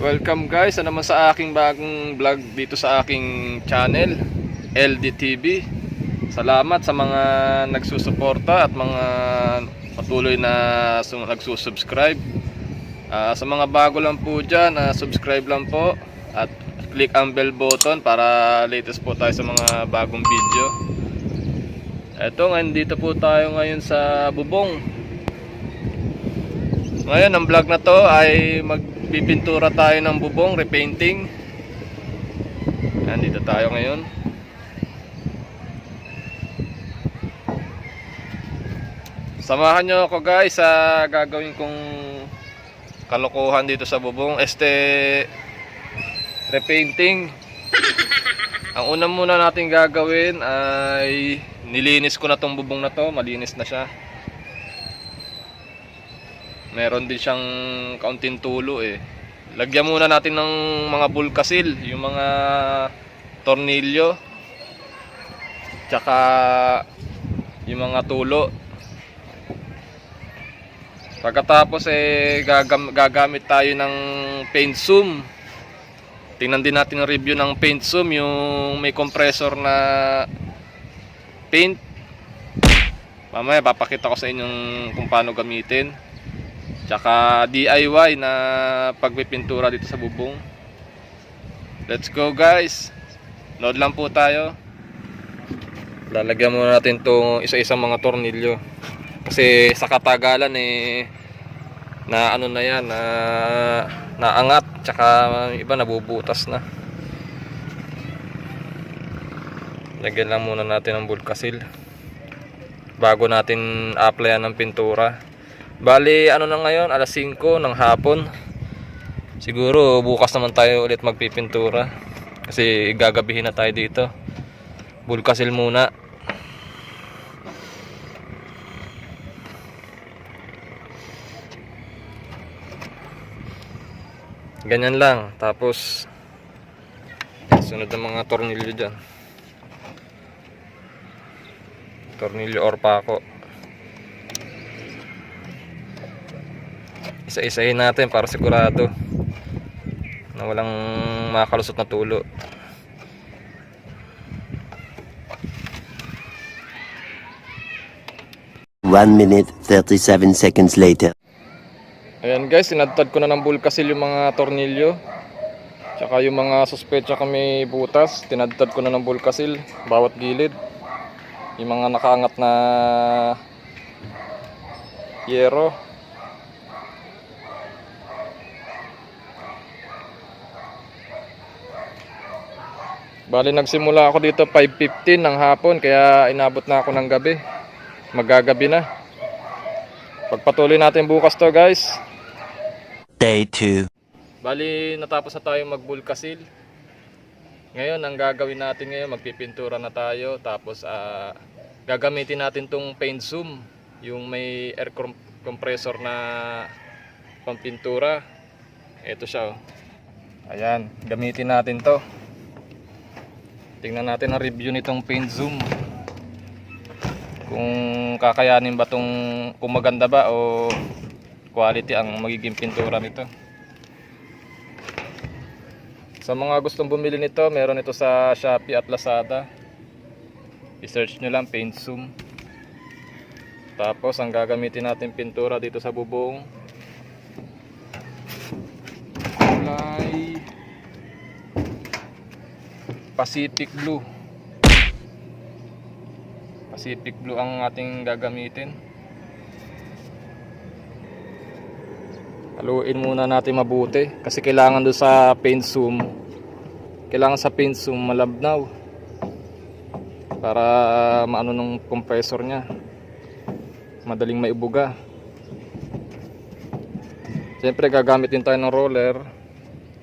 Welcome guys, naman sa aking bagong vlog dito sa aking channel LDTV. Salamat sa mga nagsusuporta at mga patuloy na nagsusubscribe. Sa mga bago lang po dyan, subscribe lang po at click ang bell button para latest po tayo sa mga bagong video. Eto, dito po tayo ngayon sa bubong. Ngayon ang vlog na to ay magpipintura tayo ng bubong, repainting. Dito tayo ngayon. Samahan nyo ako guys sa gagawin kong kalokohan dito sa bubong. Repainting. Ang una muna natin gagawin ay nilinis ko na tong bubong na to, malinis na siya. Meron din siyang kaunting tulo eh. Lagyan muna natin ng mga bulkasil, yung mga tornilyo, tsaka yung mga tulo. Pagkatapos gagamit tayo ng paint zoom. Tingnan din natin ang review ng paint zoom, yung may compressor na paint. Mamaya papakita ko sa inyong kung paano gamitin. Tsaka DIY na pagpipintura dito sa bubong. Let's go guys. Load lang po tayo. Lalagyan muna natin itong isa-isang mga tornilyo. Kasi sa katagalan na ano na yan, naangat. Tsaka iba nabubutas na. Lagyan lang muna natin ng bulkasil bago natin applyan ng pintura. Bali, ano na ngayon, alas 5 ng hapon. Siguro bukas naman tayo ulit magpipintura. Kasi gagabihin na tayo dito. Bulkasil muna. Ganyan lang. Tapos sunod ng mga tornilyo dyan. Tornilyo or pako. Isa-isahin natin para sigurado na walang makalusot na tulo. One minute 37 seconds later. Ayan guys, sinadtad ko na ng bulkasil yung mga tornilyo. Tsaka yung mga suspecha kami butas, tinadtad ko na ng bulkasil bawat gilid. Yung mga nakaangat na yero. Bali nagsimula ako dito 5:15 ng hapon, kaya inabot na ako ng gabi. Magagabi na. Pagpatuloy natin bukas to guys. Day 2. Bali natapos na tayo magbulkasil. Ngayon ang gagawin natin ngayon, magpipintura na tayo. Tapos gagamitin natin tong paint zoom, yung may air compressor na pampintura. Ito siya oh. Ayan, gamitin natin to. Tingnan natin ang review nitong paint zoom. Kung kakayanin ba kung maganda ba o quality ang magiging pintura nito. Sa mga gustong bumili nito, meron ito sa Shopee at Lazada. I-search nyo lang paint zoom. Tapos ang gagamitin natin pintura dito sa bubong, kulay Pacific Blue. Pacific Blue ang ating gagamitin. Haluin muna natin mabuti kasi kailangan doon sa paint zoom. Kailangan sa paint zoom malabnaw para maano ng compressor niya. Madaling maibuga. Siyempre gagamit din tayo ng roller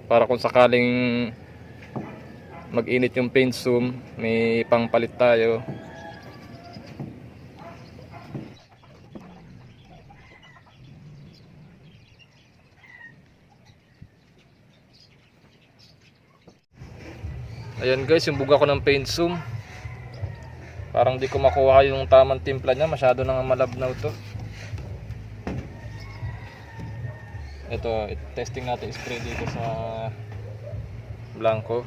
para kung sakaling mag-init yung paint zoom, may pangpalit tayo. Ayan guys, yung buga ko ng paint zoom. Parang di ko makuha yung tamang timpla niya, masyado nang malabnaw to. Ito, testing natin spray dito sa blanco.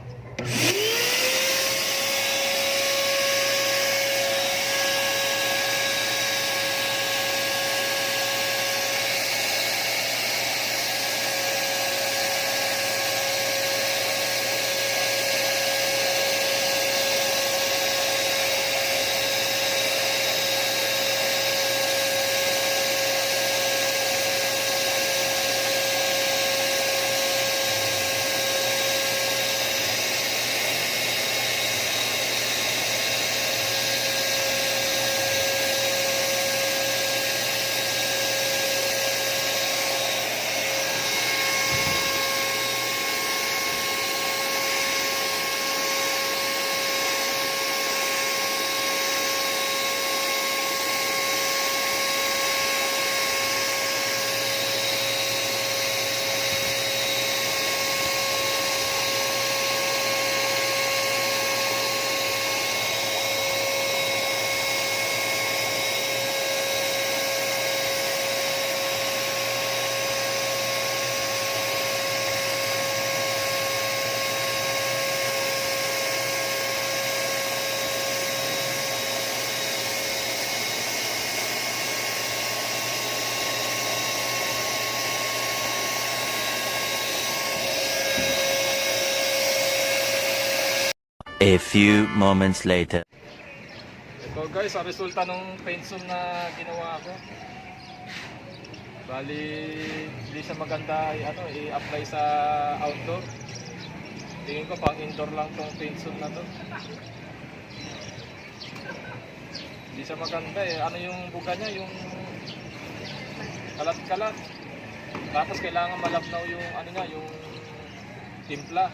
A few moments later. Ito guys, ang resulta ng paint zoom na ginawa ko. Bali, hindi siya maganda i-apply sa outdoor. Tingin ko pang indoor lang tong paint zoom na to. Hindi siya maganda eh. Ano yung buga niya, yung kalat-kalat. Tapos kailangan malabnaw yung ano niya, yung timpla.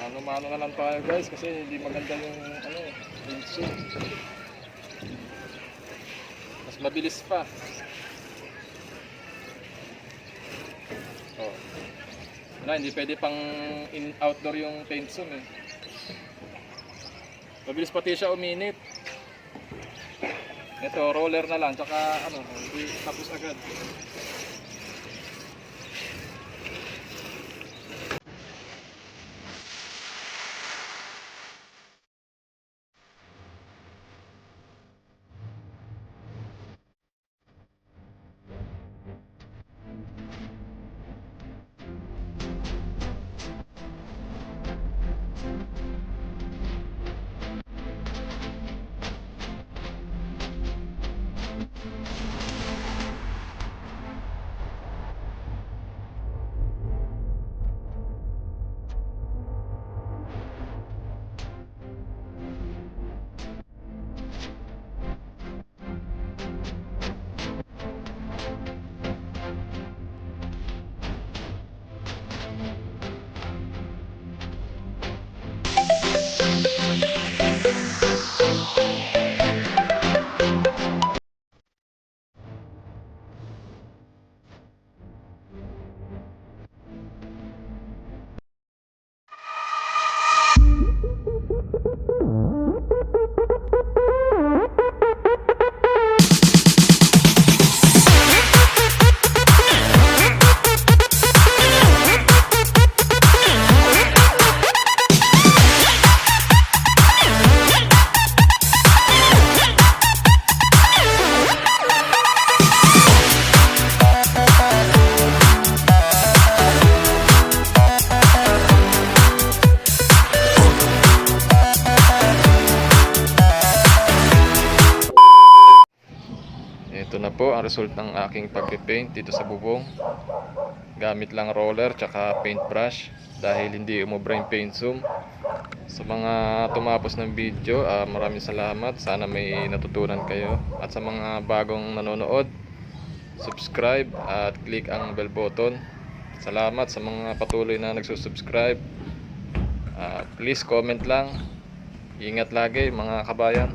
Ano-mano na lang tayo guys kasi hindi maganda yung paint zoom. Mas mabilis pa. Oh. Wala, hindi pwede pang outdoor yung paint zoom eh. Mabilis pati siya uminit. Ito, roller na lang, tsaka hindi tapos agad. Ito na po ang result ng aking pagpipaint dito sa bubong. Gamit lang roller tsaka paintbrush dahil hindi umubra yung paint zoom. Sa mga tumapos ng video, maraming salamat. Sana may natutunan kayo. At sa mga bagong nanonood, subscribe at click ang bell button. Salamat sa mga patuloy na nagsusubscribe. Please comment lang. Ingat lagi mga kabayan.